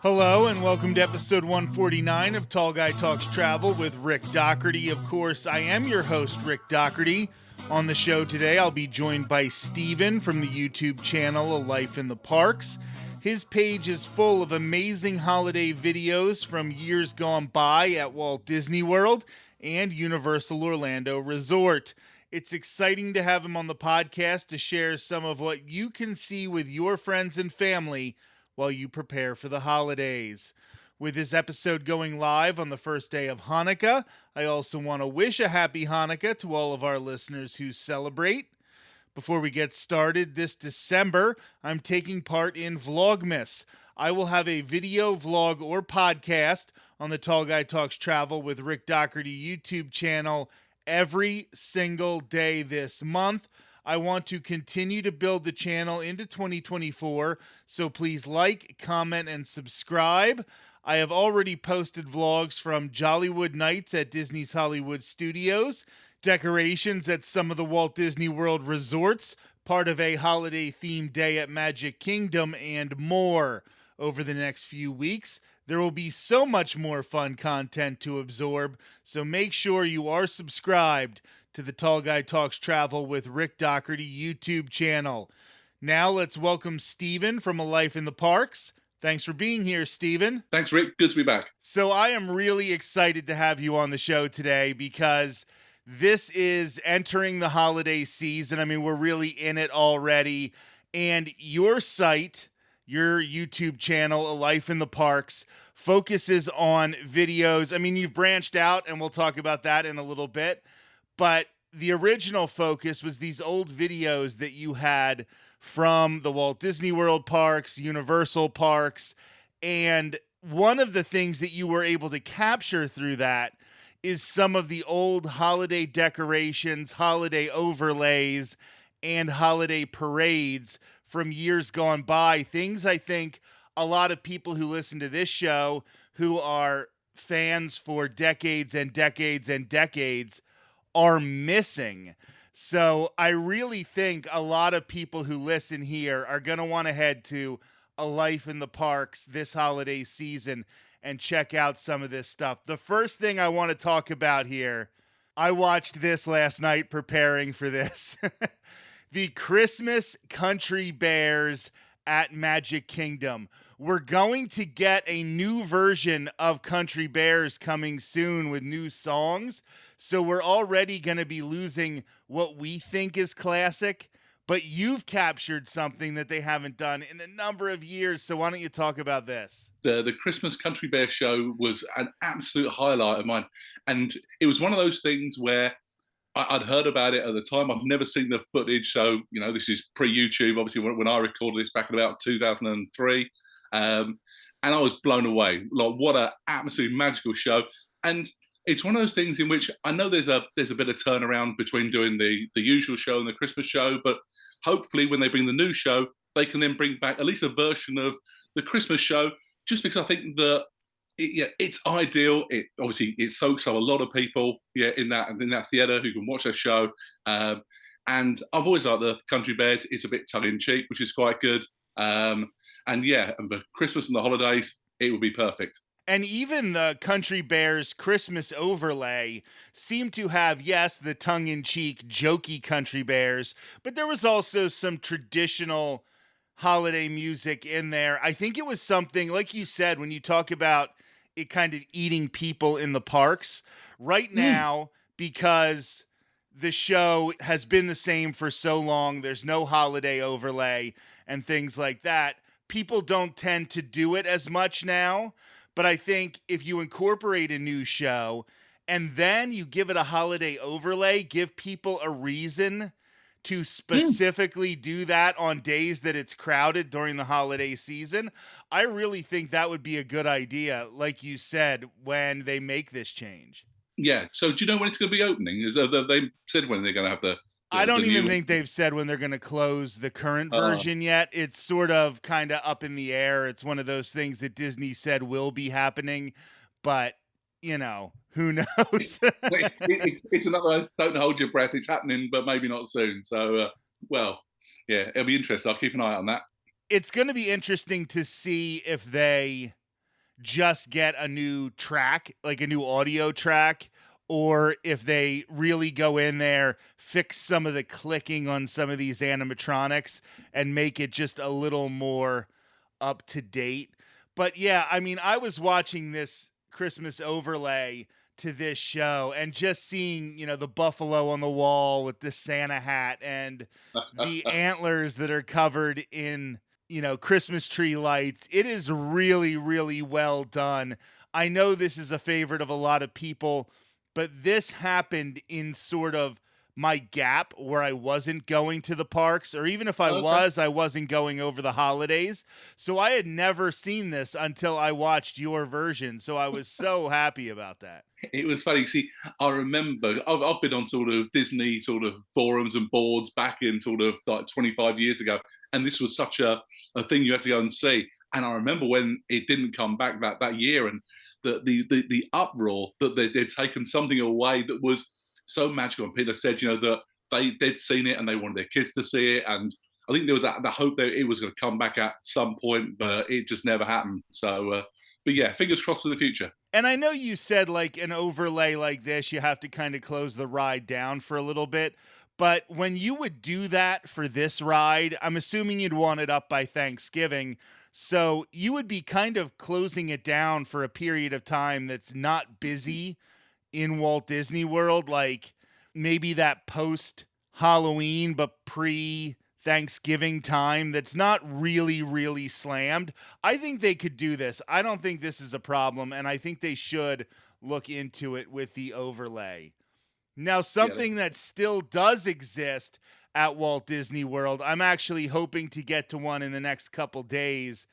Hello and welcome to episode 149 of Tall Guy Talks Travel with Rick Doherty. Of course, I am your host, Rick Doherty. On the show today, I'll be joined by Steven from the YouTube channel A Life in the Parks. His page is full of amazing holiday videos from years gone by at Walt Disney World and Universal Orlando Resort. It's exciting to have him on the podcast to share some of what you can see with your friends and family while you prepare for the holidays. With this episode going live on the first day of Hanukkah, I also want to wish a happy Hanukkah to all of our listeners who celebrate. Before we get started, this December, I'm taking part in Vlogmas. I will have a video, vlog, or podcast on the Tall Guy Talks Travel with Rick Doherty YouTube channel every single day this month. I want to continue to build the channel into 2024, so please like, comment, and subscribe. I have already posted vlogs from Jollywood Nights at Disney's Hollywood Studios, decorations at some of the Walt Disney World resorts, part of a holiday-themed day at Magic Kingdom, and more. Over the next few weeks, there will be so much more fun content to absorb, so make sure you are subscribed to the Tall Guy Talks Travel with Rick Doherty YouTube channel. Now let's welcome Steven from A Life in the Parks. Thanks for being here, Steven. Thanks, Rick. Good to be back. So I am really excited to have you on the show today because this is entering the holiday season. I mean, we're really in it already. And your site, your YouTube channel, A Life in the Parks, focuses on videos. I mean, you've branched out, and we'll talk about that in a little bit. But the original focus was these old videos that you had from the Walt Disney World parks, Universal parks, and one of the things that you were able to capture through that is some of the old holiday decorations, holiday overlays, and holiday parades from years gone by. Things I think a lot of people who listen to this show, who are fans for decades and decades and decades, are missing. So I really think a lot of people who listen here are going to want to head to A Life in the Parks this holiday season and check out some of this stuff. The first thing I want to talk about here, I watched this last night preparing for this. The Christmas Country Bears at Magic Kingdom. We're going to get a new version of Country Bears coming soon with new songs. So we're already going to be losing what we think is classic, but you've captured something that they haven't done in a number of years. So why don't you talk about this? The Christmas Country Bear show was an absolute highlight of mine. And it was one of those things where I'd heard about it at the time. I've never seen the footage. So, you know, this is pre-YouTube, obviously, when I recorded this back in about 2003. And I was blown away. Like, what an absolutely magical show. And it's one of those things in which I know there's a bit of turnaround between doing the usual show and the Christmas show, but hopefully when they bring the new show, they can then bring back at least a version of the Christmas show, just because I think that it's ideal. It obviously it soaks up a lot of people in that theatre who can watch their show. And I've always liked the Country Bears. It's a bit tongue in cheek, which is quite good. And for Christmas and the holidays, it would be perfect. And even the Country Bears Christmas overlay seemed to have, yes, the tongue-in-cheek, jokey Country Bears, but there was also some traditional holiday music in there. I think it was something, like you said, when you talk about it kind of eating people in the parks, right now, because the show has been the same for so long, there's no holiday overlay and things like that, people don't tend to do it as much now. But I think if you incorporate a new show and then you give it a holiday overlay, give people a reason to specifically do that on days that it's crowded during the holiday season, I really think that would be a good idea, like you said, when they make this change. Yeah. So do you know when it's going to be opening? They said when they're going to have the I don't even think they've said when they're going to close the current version yet. It's sort of kind of up in the air. It's one of those things that Disney said will be happening, but, you know, who knows? It's another don't hold your breath. It's happening, but maybe not soon. So, it'll be interesting. I'll keep an eye on that. It's going to be interesting to see if they just get a new track, like a new audio track, or if they really go in there, fix some of the clicking on some of these animatronics and make it just a little more up to date. But yeah, I mean, I was watching this Christmas overlay to this show and just seeing, the buffalo on the wall with the Santa hat and the antlers that are covered in, Christmas tree lights. It is really, really well done. I know this is a favorite of a lot of people, but this happened in sort of my gap where I wasn't going to the parks, or even if Okay. I wasn't going over the holidays. So I had never seen this until I watched your version. So I was so happy about that. It was funny. See, I remember I've been on sort of Disney sort of forums and boards back in sort of like 25 years ago, and this was such a thing you had to go and see. And I remember when it didn't come back that year, and the uproar that they'd taken something away that was so magical. And Peter said, that they'd seen it and they wanted their kids to see it, and I think there was the hope that it was going to come back at some point, but it just never happened. So, but yeah, fingers crossed for the future. And I know you said like an overlay like this, you have to kind of close the ride down for a little bit. But when you would do that for this ride, I'm assuming you'd want it up by Thanksgiving. So you would be kind of closing it down for a period of time that's not busy in Walt Disney World, like maybe that post Halloween, but pre Thanksgiving time that's not really, really slammed. I think they could do this. I don't think this is a problem, and I think they should look into it with the overlay. Now, something that still does exist at Walt Disney World, I'm actually hoping to get to one in the next couple days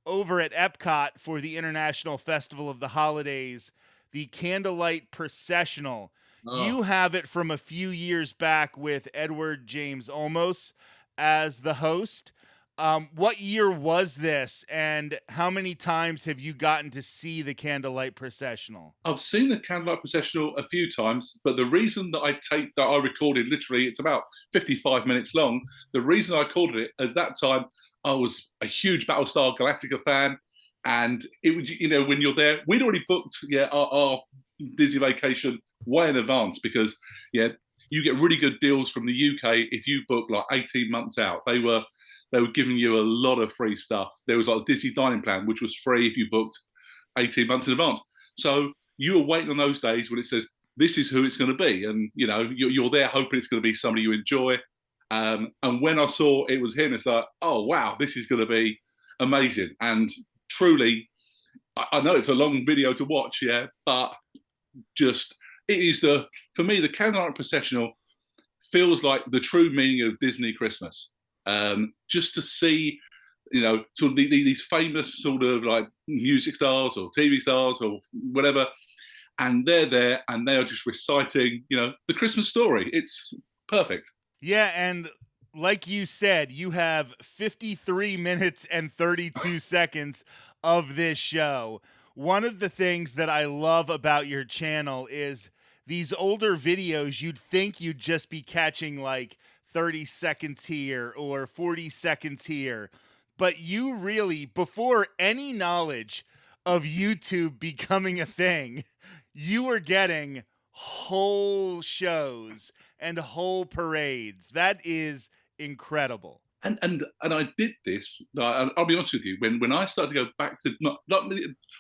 over at Epcot for the International Festival of the Holidays, the Candlelight Processional. You have it from a few years back with Edward James Olmos as the host. What year was this, and how many times have you gotten to see the Candlelight Processional? I've seen the Candlelight Processional a few times, but the reason that I recorded, literally, it's about 55 minutes long. The reason I recorded it is that time I was a huge Battlestar Galactica fan, and it was, when you're there, we'd already booked our Disney vacation way in advance because you get really good deals from the UK if you book like 18 months out. They were giving you a lot of free stuff. There was like a Disney dining plan, which was free if you booked 18 months in advance. So you were waiting on those days when it says, this is who it's going to be. And, you're there hoping it's going to be somebody you enjoy. And when I saw it was him, it's like, oh, wow, this is going to be amazing. And truly, I know it's a long video to watch, but just, it is for me, the Candlelight Processional feels like the true meaning of Disney Christmas. Just to see, sort of these famous sort of like music stars or TV stars or whatever, and they're there and they are just reciting, the Christmas story. It's perfect. Yeah, and like you said, you have 53 minutes and 32 seconds of this show. One of the things that I love about your channel is these older videos, you'd think you'd just be catching like 30 seconds here or 40 seconds here. But you really, before any knowledge of YouTube becoming a thing, you were getting whole shows and whole parades. That is incredible. And I did this. I'll be honest with you. When I started to go back to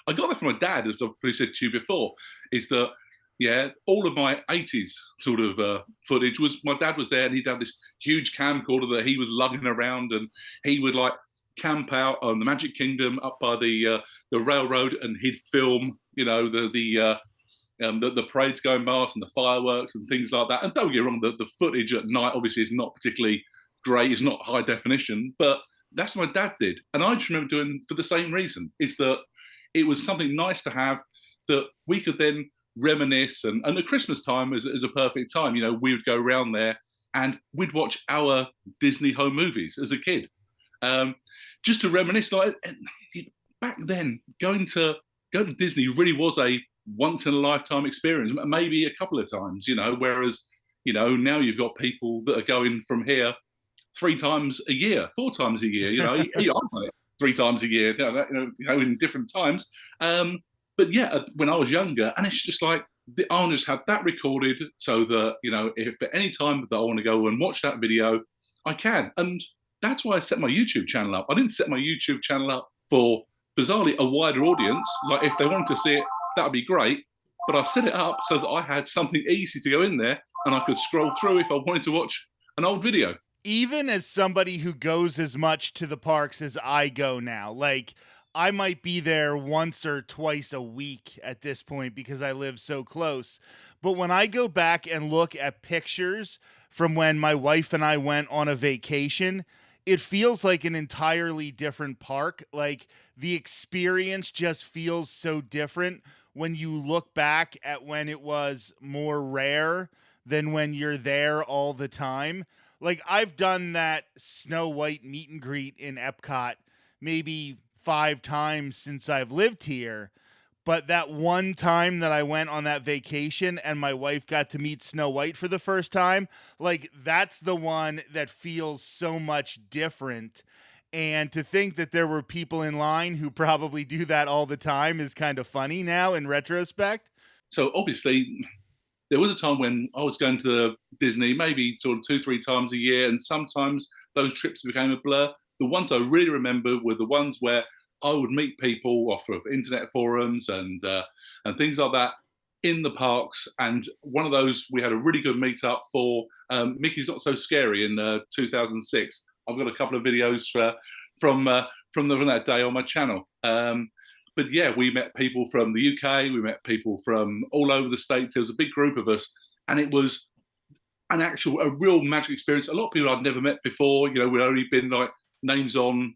I got that from my dad, as I've probably said to you before. Is that all of my 80s sort of footage was my dad was there, and he'd have this huge camcorder that he was lugging around, and he would like camp out on the Magic Kingdom up by the railroad, and he'd film the parades going past and the fireworks and things like that. And don't get me wrong, the footage at night obviously is not particularly great. It's not high definition, but that's what my dad did. And I just remember doing for the same reason, is that it was something nice to have that we could then reminisce. And at Christmas time is a perfect time. We would go around there and we'd watch our Disney home movies as a kid. Just to reminisce, like back then, going to Disney really was a once in a lifetime experience, maybe a couple of times, whereas, now you've got people that are going from here 3 times a year, 4 times a year, I like it. 3 times a year, in different times. But yeah, when I was younger, and it's just like, I'll just have that recorded so that, if at any time that I want to go and watch that video, I can. And that's why I set my YouTube channel up. I didn't set my YouTube channel up for, bizarrely, a wider audience. Like, if they wanted to see it, that would be great. But I set it up so that I had something easy to go in there and I could scroll through if I wanted to watch an old video. Even as somebody who goes as much to the parks as I go now, like, I might be there once or twice a week at this point because I live so close. But when I go back and look at pictures from when my wife and I went on a vacation, it feels like an entirely different park. Like, the experience just feels so different when you look back at when it was more rare than when you're there all the time. Like, I've done that Snow White meet and greet in Epcot maybe 5 times since I've lived here. But that one time that I went on that vacation and my wife got to meet Snow White for the first time, like, that's the one that feels so much different. And to think that there were people in line who probably do that all the time is kind of funny now in retrospect. So obviously, there was a time when I was going to Disney maybe sort of 2, 3 times a year, and sometimes those trips became a blur. The ones I really remember were the ones where I would meet people off of internet forums and things like that in the parks. And one of those, we had a really good meetup for Mickey's Not So Scary in 2006. I've got a couple of videos from that day on my channel. But yeah, we met people from the UK, we met people from all over the States. There was a big group of us, and it was a real magic experience. A lot of people I'd never met before. We'd only been like names on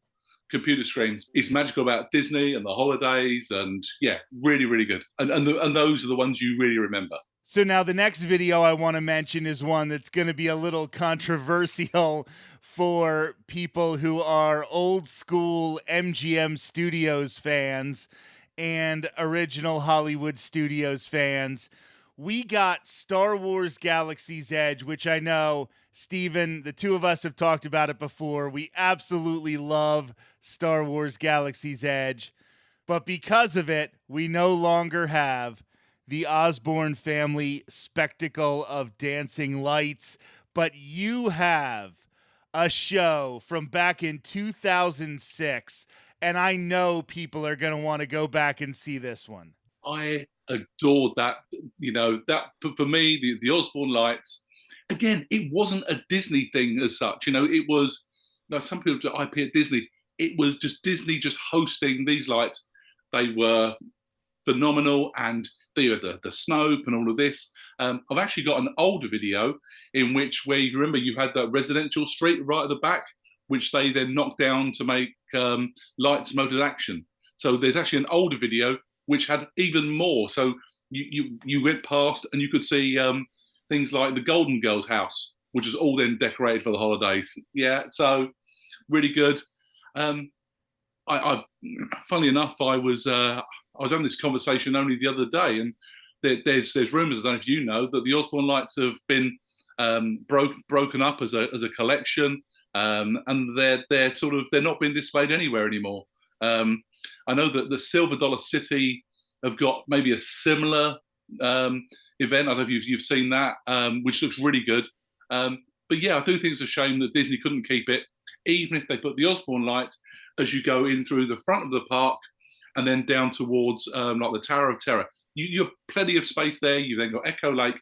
computer screens. It's magical about Disney and the holidays, and yeah, really, really good. And those are the ones you really remember. So now the next video I want to mention is one that's going to be a little controversial for people who are old school MGM Studios fans and original Hollywood Studios fans. We got Star Wars Galaxy's Edge, which I know, Steven, the two of us have talked about it before. We absolutely love Star Wars Galaxy's Edge. But because of it, we no longer have the Osborne family spectacle of dancing lights, but you have a show from back in 2006, and I know people are going to want to go back and see this one. I adored that. That for me, the Osborne Lights. Again, it wasn't a Disney thing as such. It was. Some people do IP at Disney. It was just Disney just hosting these lights. They were phenomenal, and the Snope and all of this. I've actually got an older video in which, where you remember, you had that residential street right at the back, which they then knocked down to make lights modal action. So there's actually an older video which had even more. So you went past and you could see things like the Golden Girls house, which was all then decorated for the holidays. Yeah, so really good. I funnily enough, I was having this conversation only the other day, and there's rumours, I don't know if you know, that the Osborne Lights have been broken up as a collection, and they're not being displayed anywhere anymore. I know that the Silver Dollar City have got maybe a similar event. I don't know if you've seen that, which looks really good. But yeah, I do think it's a shame that Disney couldn't keep it, even if they put the Osborne Lights as you go in through the front of the park and then down towards like the Tower of Terror. You have plenty of space there. You've then got Echo Lake.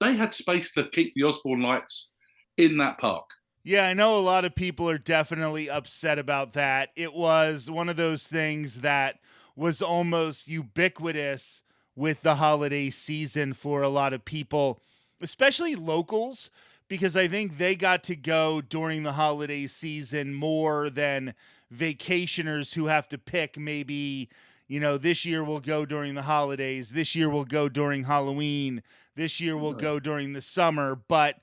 They had space to keep the Osborne Lights in that park. Yeah, I know a lot of people are definitely upset about that. It was one of those things that was almost ubiquitous with the holiday season for a lot of people, especially locals, because I think they got to go during the holiday season more than vacationers who have to pick maybe, this year we'll go during the holidays, this year we'll go during Halloween, this year we'll go during the summer. But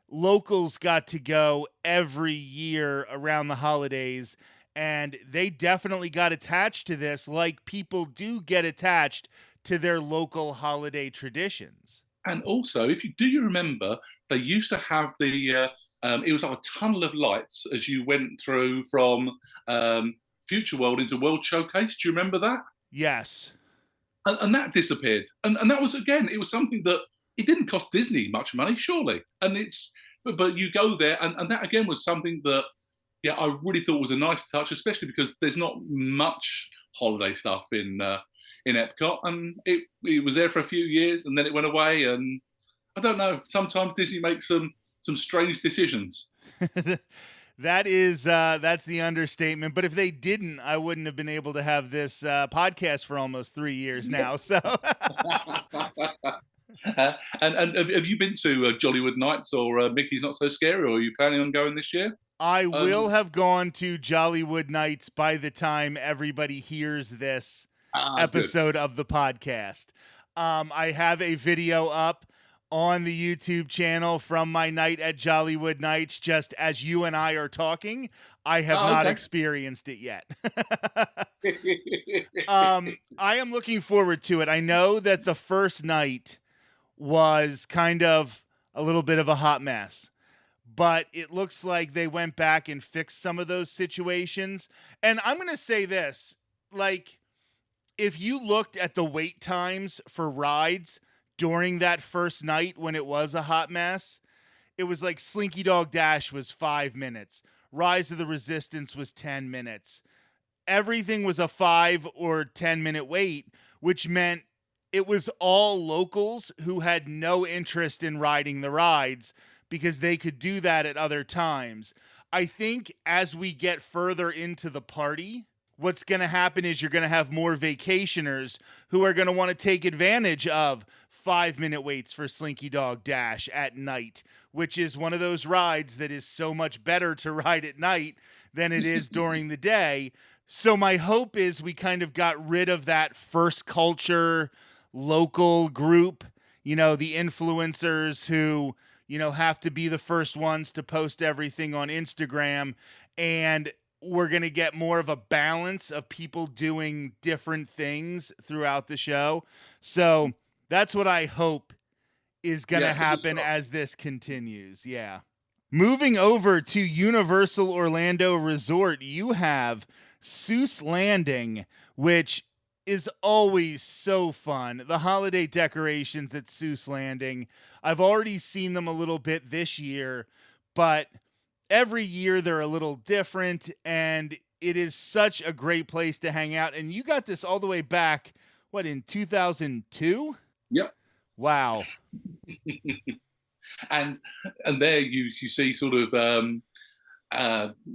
locals got to go every year around the holidays, and they definitely got attached to this, like people do get attached to their local holiday traditions. And also, you remember, they used to have it was like a tunnel of lights as you went through from Future World into World Showcase. Do you remember that? Yes. And that disappeared. And that was, again, it was something that it didn't cost Disney much money, surely. And but you go there, and that again was something that, yeah, I really thought was a nice touch, especially because there's not much holiday stuff in Epcot, and it was there for a few years, and then it went away. And I don't know. Sometimes Disney makes some strange decisions. That's the understatement. But if they didn't, I wouldn't have been able to have this podcast for almost 3 years now. So, And have you been to Jollywood Nights or Mickey's Not So Scary, or are you planning on going this year? I will have gone to Jollywood Nights by the time everybody hears this episode of the podcast. I have a video up on the YouTube channel from my night at Jollywood Nights, just as you and I are talking. I have not experienced it yet. I am looking forward to it. I know that the first night was kind of a little bit of a hot mess, but it looks like they went back and fixed some of those situations. And I'm going to say this, like, if you looked at the wait times for rides during that first night when it was a hot mess, it was like Slinky Dog Dash was 5 minutes. Rise of the Resistance was 10 minutes. Everything was a 5 or 10 minute wait, which meant it was all locals who had no interest in riding the rides because they could do that at other times. I think as we get further into the party, what's going to happen is you're going to have more vacationers who are going to want to take advantage of 5-minute waits for Slinky Dog Dash at night, which is one of those rides that is so much better to ride at night than it is during the day. So my hope is we kind of got rid of that first culture local group, the influencers who, have to be the first ones to post everything on Instagram, and we're going to get more of a balance of people doing different things throughout the show. So that's what I hope is going to happen as this continues. Yeah. Moving over to Universal Orlando Resort, you have Seuss Landing, which is always so fun. The holiday decorations at Seuss Landing, I've already seen them a little bit this year, but every year they're a little different, and it is such a great place to hang out. And you got this all the way back, in 2002? Yep. Wow. and there you see sort of the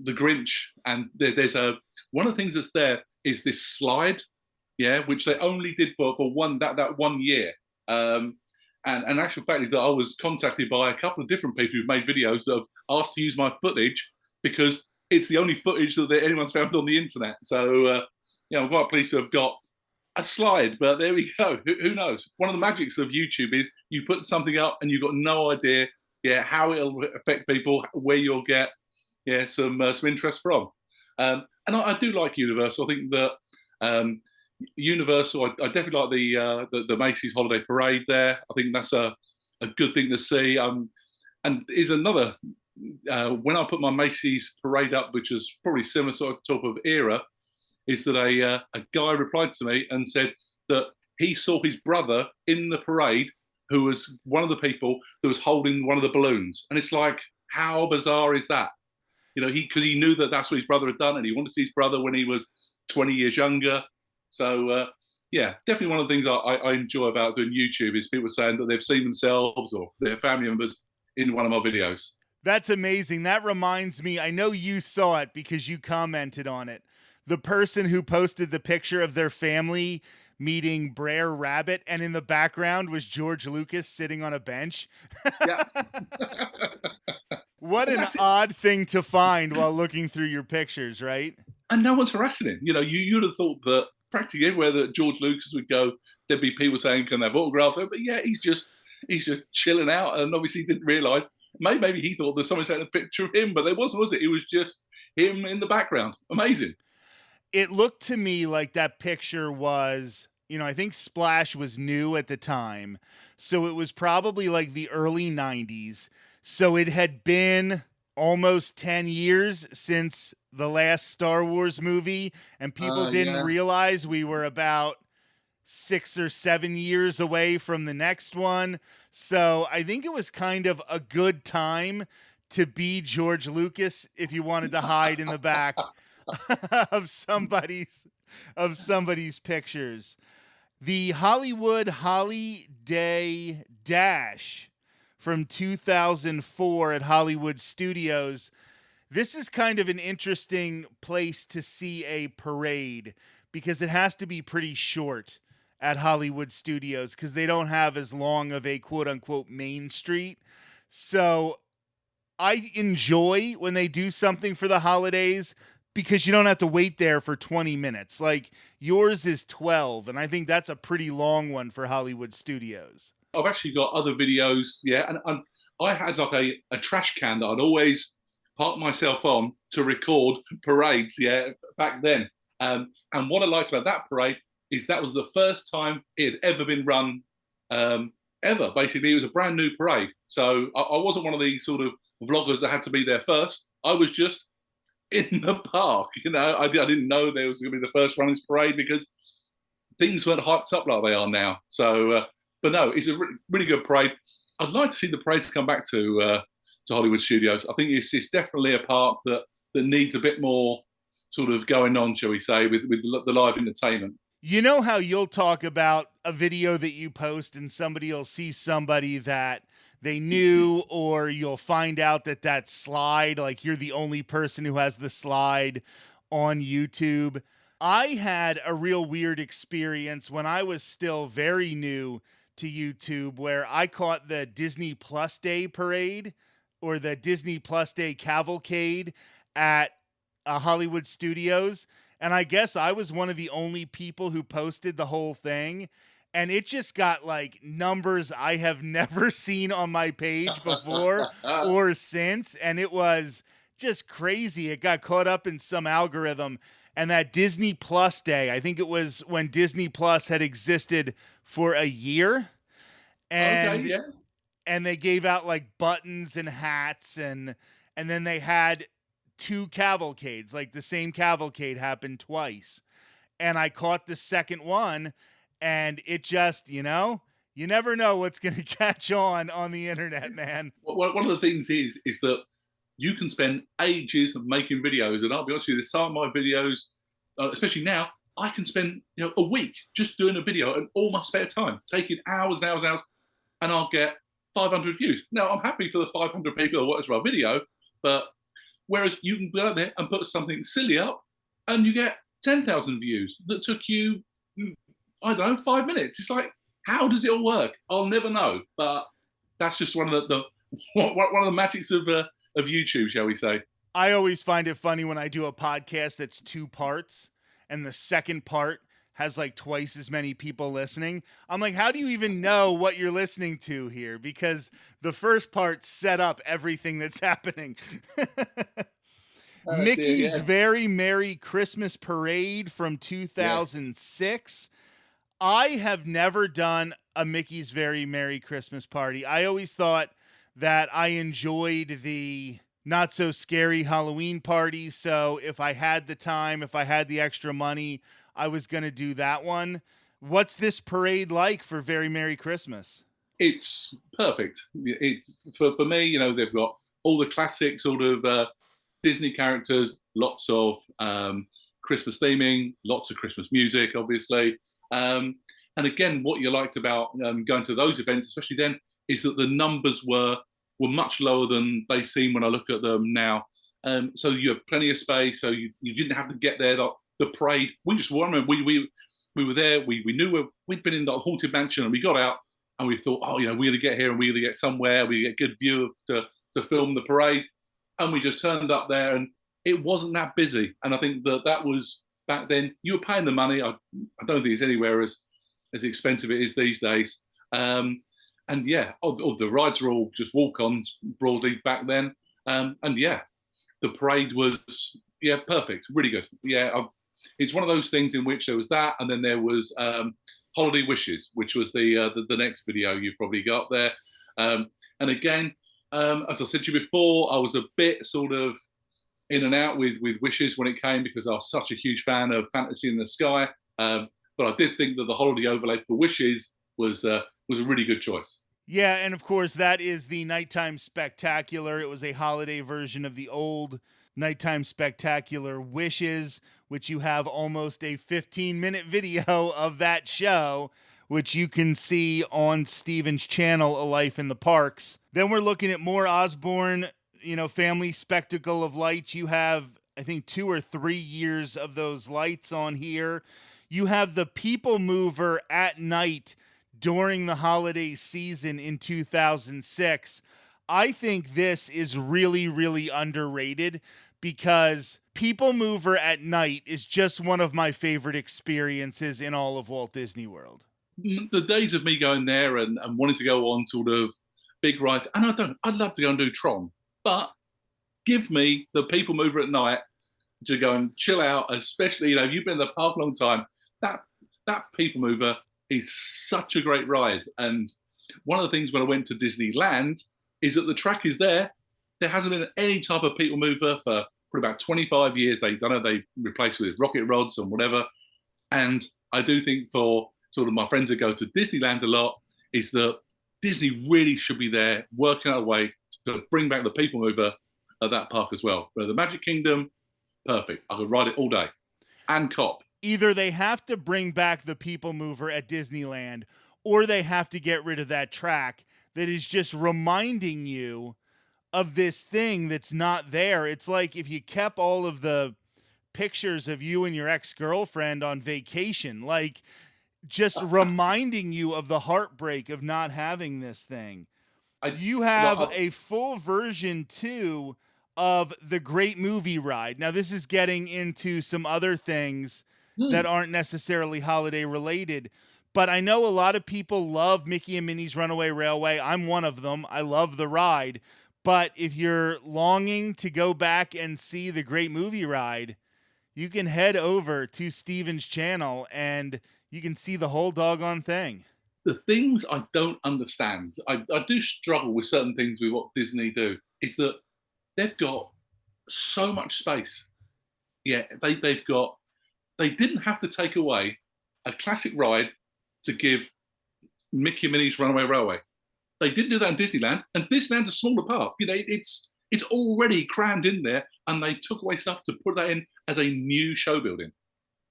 Grinch, and there's one of the things that's there is this slide, which they only did for that 1 year. And actual fact is that I was contacted by a couple of different people who've made videos that have asked to use my footage because it's the only footage that anyone's found on the internet. So, I'm quite pleased to have got a slide, but there we go. Who knows? One of the magics of YouTube is you put something up and you've got no idea, how it'll affect people, where you'll get, some interest from. And I do like Universal. I think that Universal, I definitely like the Macy's Holiday Parade there. I think that's a good thing to see. And is another, when I put my Macy's Parade up, which is probably similar sort of type of era, is that a guy replied to me and said that he saw his brother in the parade, who was one of the people that was holding one of the balloons. And it's like, how bizarre is that? Because he knew that that's what his brother had done, and he wanted to see his brother when he was 20 years younger. So, definitely one of the things I enjoy about doing YouTube is people saying that they've seen themselves or their family members in one of my videos. That's amazing. That reminds me, I know you saw it because you commented on it. The person who posted the picture of their family meeting Brer Rabbit, and in the background was George Lucas sitting on a bench. Yeah. What an odd thing to find while looking through your pictures, right? And no one's harassing him. You'd have thought that practically everywhere that George Lucas would go, there'd be people saying, "Can they have autographs?" But he's just chilling out, and obviously didn't realise. Maybe he thought that someone sent a picture of him, but there wasn't, was it? It was just him in the background. Amazing. It looked to me like that picture was, I think Splash was new at the time. So it was probably like the early 90s. So it had been almost 10 years since the last Star Wars movie, and people didn't Yeah. realize we were about 6 or 7 years away from the next one. So I think it was kind of a good time to be George Lucas if you wanted to hide in the back of somebody's pictures. The Hollywood Holiday Dash from 2004 at Hollywood Studios. This is kind of an interesting place to see a parade because it has to be pretty short at Hollywood Studios because they don't have as long of a quote unquote main street. So I enjoy when they do something for the holidays because you don't have to wait there for 20 minutes. Like yours is 12, and I think that's a pretty long one for Hollywood Studios. I've actually got other videos, yeah, and I had like a trash can that I'd always park myself on to record parades, yeah, back then. And what I liked about that parade is that was the first time it had ever been run, ever. Basically, it was a brand new parade. So I wasn't one of these sort of vloggers that had to be there first. I was just in the park, you know. I didn't know there was going to be the first run of this parade because things weren't hyped up like they are now. So, but no, it's a really good parade. I'd like to see the parades come back to Hollywood Studios. I think it's definitely a park that needs a bit more sort of going on, shall we say, with the live entertainment. You know how you'll talk about a video that you post and somebody will see somebody that they knew, or you'll find out that slide, like you're the only person who has the slide on YouTube. I had a real weird experience when I was still very new to YouTube where I caught the Disney Plus Day parade or the Disney Plus Day cavalcade at Hollywood Studios. And I guess I was one of the only people who posted the whole thing. And it just got like numbers I have never seen on my page before or since. And it was just crazy. It got caught up in some algorithm. And that Disney Plus Day, I think it was when Disney Plus had existed for a year. And, okay, yeah. and they gave out like buttons and hats. And then they had 2 cavalcades, like the same cavalcade happened twice. And I caught the second one, and it just, you know, you never know what's going to catch on the internet, man. One of the things is that you can spend ages making videos, and I'll be honest with you, some of my videos, especially now, I can spend a week just doing a video in all my spare time, taking hours and hours and hours, and I'll get 500 views. Now, I'm happy for the 500 people who watch my video, but whereas you can go out there and put something silly up and you get 10,000 views that took you, I don't know, 5 minutes. It's like, how does it all work? I'll never know. But that's just one of the magics of YouTube, shall we say. I always find it funny when I do a podcast that's 2 parts and the second part has like twice as many people listening. I'm like, how do you even know what you're listening to here? Because the first part set up everything that's happening. Mickey's Very Merry Christmas Parade from 2006. Yes. I have never done a Mickey's Very Merry Christmas Party. I always thought that I enjoyed the not so scary Halloween party. So if I had the time, if I had the extra money, I was going to do that one. What's this parade like for Very Merry Christmas? It's perfect. For me, they've got all the classic sort of Disney characters, lots of Christmas theming, lots of Christmas music, obviously. And again, what you liked about going to those events, especially then, is that the numbers were much lower than they seem when I look at them now. So you have plenty of space, so you didn't have to get there. The parade, we remember we were there, we knew we'd been in the Haunted Mansion, and we got out and we thought, we're going to get here and we're going to get somewhere, we get a good view to film the parade. And we just turned up there and it wasn't that busy. And I think that was, back then, you were paying the money. I don't think it's anywhere as expensive it is these days. And yeah, the rides are all just walk-ons broadly back then. And yeah, the parade was, perfect, really good. Yeah, it's one of those things in which there was that, and then there was Holiday Wishes, which was the next video you've probably got there. And again, As I said to you before, I was a bit sort of in and out with Wishes when it came because I was such a huge fan of Fantasy in the Sky. But I did think that the holiday overlay for Wishes was a really good choice. Yeah, and of course, that is the Nighttime Spectacular. It was a holiday version of the old Nighttime Spectacular Wishes, which you have almost a 15-minute video of that show, which you can see on Steven's channel, A Life in the Parks. Then we're looking at more Osborne, family spectacle of lights. You have, I think, 2 or 3 years of those lights on here. You have the People Mover at night during the holiday season in 2006. I think this is really, really underrated because People Mover at night is just one of my favorite experiences in all of Walt Disney World. The days of me going there and wanting to go on sort of big rides, and I'd love to go and do Tron, but give me the People Mover at night to go and chill out, especially, you've been in the park a long time. That People Mover is such a great ride. And one of the things when I went to Disneyland is that the track is there. There hasn't been any type of People Mover for about 25 years. They replaced it with rocket rods and whatever. And I do think for sort of my friends that go to Disneyland a lot is that Disney really should be there working out a way to bring back the People Mover at that park as well. But the Magic Kingdom, perfect. I could ride it all day. And Cop. Either they have to bring back the People Mover at Disneyland, or they have to get rid of that track that is just reminding you of this thing that's not there. It's like if you kept all of the pictures of you and your ex-girlfriend on vacation, like just reminding you of the heartbreak of not having this thing. You have a full version too of the Great Movie Ride. Now this is getting into some other things that aren't necessarily holiday related. But I know a lot of people love Mickey and Minnie's Runaway Railway. I'm one of them. I love the ride. But if you're longing to go back and see the Great Movie Ride, you can head over to Steven's channel and you can see the whole doggone thing. The things I don't understand, I do struggle with certain things with what Disney do, is that they've got so much space. Yeah, they didn't have to take away a classic ride to give Mickey and Minnie's Runaway Railway. They didn't do that in Disneyland, and Disneyland's a smaller park. It's already crammed in there, and they took away stuff to put that in as a new show building.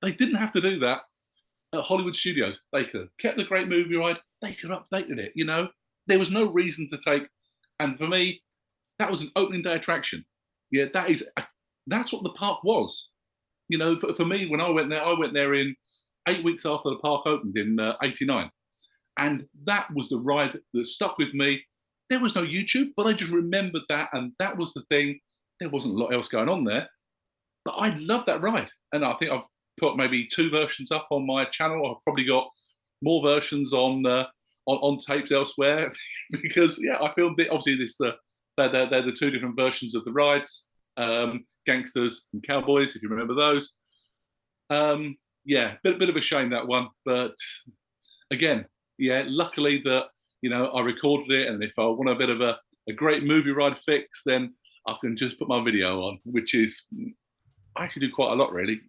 They didn't have to do that at Hollywood Studios. They could have kept the Great Movie Ride. They could have updated it. There was no reason to take. And for me, that was an opening day attraction. Yeah, that's what the park was. For me, when I went there in 8 weeks after the park opened in '89. And that was the ride that stuck with me. There was no YouTube, but I just remembered that. And that was the thing. There wasn't a lot else going on there. But I love that ride. And I think I've put maybe 2 versions up on my channel. I've probably got more versions on tapes elsewhere. Because, yeah, I filmed it. Obviously, they're the 2 different versions of the rides. Gangsters and Cowboys, if you remember those. Yeah, bit of a shame, that one. But again, yeah, luckily that, I recorded it. And if I want a bit of a great movie ride fix, then I can just put my video on, which is, I actually do quite a lot, really.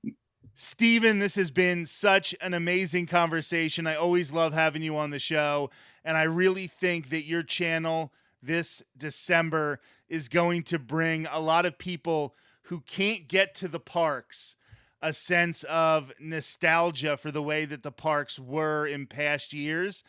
Steven, this has been such an amazing conversation. I always love having you on the show. And I really think that your channel this December is going to bring a lot of people who can't get to the parks a sense of nostalgia for the way that the parks were in past years.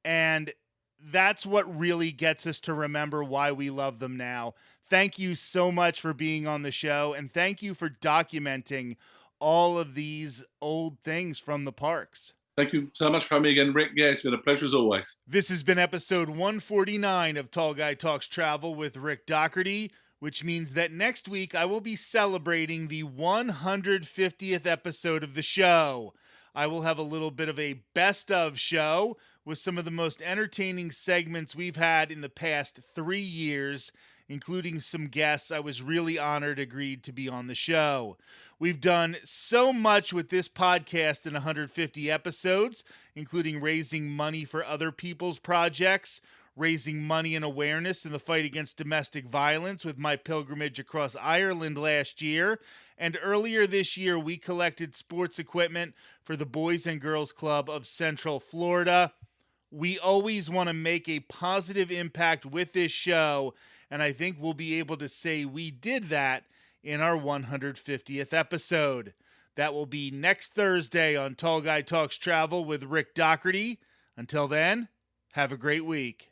And that's what really gets us to remember why we love them now. Thank you so much for being on the show, and thank you for documenting all of these old things from the parks. Thank you so much for having me again, Rick. Yeah, it's been a pleasure as always. This has been episode 149 of Tall Guy Talks Travel with Rick Doherty, which means that next week I will be celebrating the 150th episode of the show. I will have a little bit of a best of show with some of the most entertaining segments we've had in the past 3 years, including some guests I was really honored agreed to be on the show. We've done so much with this podcast in 150 episodes, including raising money for other people's projects, raising money and awareness in the fight against domestic violence with my pilgrimage across Ireland last year. And earlier this year, we collected sports equipment for the Boys and Girls Club of Central Florida. We always want to make a positive impact with this show, and I think we'll be able to say we did that in our 150th episode. That will be next Thursday on Tall Guy Talks Travel with Rick Doherty. Until then, have a great week.